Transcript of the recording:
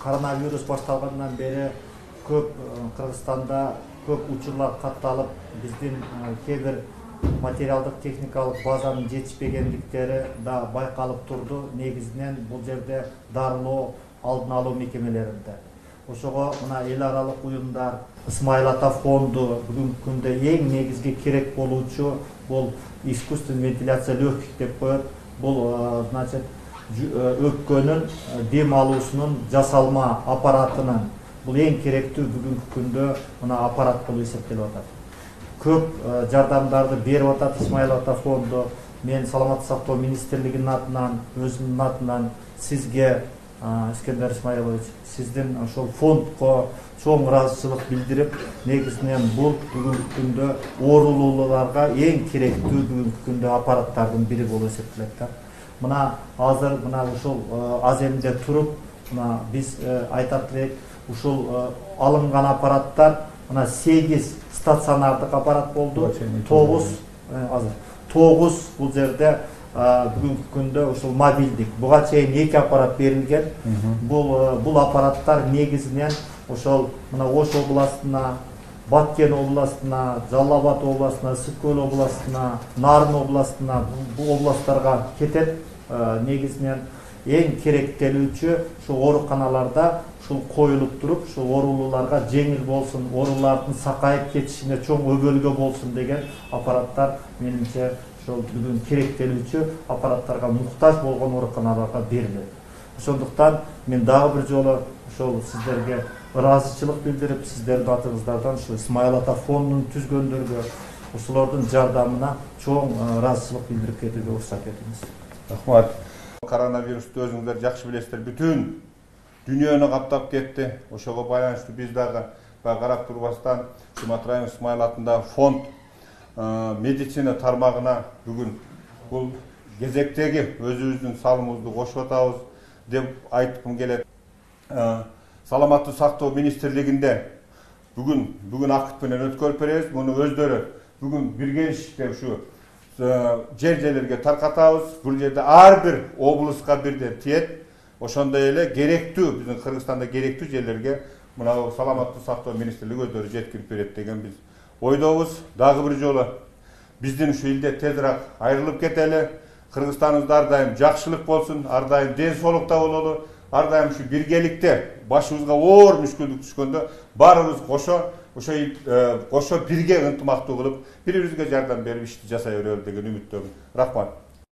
Коронавирус башталгандан бeri көп Кыргызстанда көп учурлар катталып, биздин кээ бир материалдык техникалык базанын жетишпегендиктери да байкалып турду. Негизинен бул жерде дарылоо, алдын алуу мекемелеринде. Ошого мына эл аралык уюмдар, Исмаил Ата фонду бүгүнкү күндө эң негизги керек болуучу бул искусственный вентиляция легких деп коет. Бул значит өпкөнүн дем алуусунун жасалма аппаратынын бул эң керектүү бүгүнкү күндө мына аппарат болуп эсептелип атат. Көп жардамдарды берип атат Исмаил Ата фонду. Мен саламаттык сактоо министрлигинин атынан, өзүмдүн атынан сизге, Искендер Исмаилович, сиздин ошол фондко чоң ыраазычылык билдирип, негизинен бул бүгүнкү күндө оорулууларга эң керектүү бүгүнкү күндө аппараттардын бири болуп эсептелет да. Мына азыр мына ушул аз эмде туруп, мына биз айтат элек, ушул алынган аппараттар мына 8 стационардык аппарат болду, 9 бул жерде бүгүнкү күндө ушул мобилдик. Буга чейин 2 аппарат берилген. Бул аппараттар негизинен ошол мына Ош областына, Баткен областына, Жалал Абад областына, Ысык көл областына, Нарын областына, бул областтарга кетет. Негизинен эң керектелүүчү ушул ооруканаларда ушул коюлуп туруп, ушул оорулууларга жеңил болсун, оорулардын сакайып кетишине чоң өбөлгө болсун деген аппараттар менимче ошол бүгүн керектелүүчү аппараттарга муктаж болгон ооруканаларга берилет. Ошондуктан мен дагы бир жолу ошол сиздерге ыраазычылык билдирип, сиздердин атыңыздардан ушул Исмаил Ата фондун түзгөндөргө, ушулардын жардамына чоң ыраазычылык билдирип кетүүгө уруксат этиңиз. Рахмат. Коронавирусту өзүңүздөр жакшы билесиздер, бүтүн дүйнөнү каптап кетти. Ошого байланыштуу биз дагы карап турбастан Шыматыраев Исмаил атындагы фонд медицина тармагына бүгүн бул кезектеги өзүбүздүн салымыбызды кошуп атабыз деп айткым келет. Саламаттык сактоо министрлигинде бүгүн акт менен өткөрүп беребиз. Муну өздөрү бүгүн биргелишипте ушу жер-жерлерге таркатабыз. Бул жерде ар бир облуска бирден тиет. Ошондой эле керектүү, биздин Кыргызстанда керектүү жерлерге мына саламаттык сактоо министрлиги өздөрү жеткирип берет деген биз ойдобуз. Дагы бир жолу биздин ушу илде тезирээк айрылып кетели. Кыргызстаныбызда ар дайым жакшылык болсун, ар дайым ден соолукта бололу, ар дайым ушу биргеликте башыбызга оор мүшкүлдүк түшкөндө баарыбыз кошо бирге ынтымактуу кылып, бири-бирибизге жардам берип ишти жасай берели деген үмүттөмүн. Рахмат.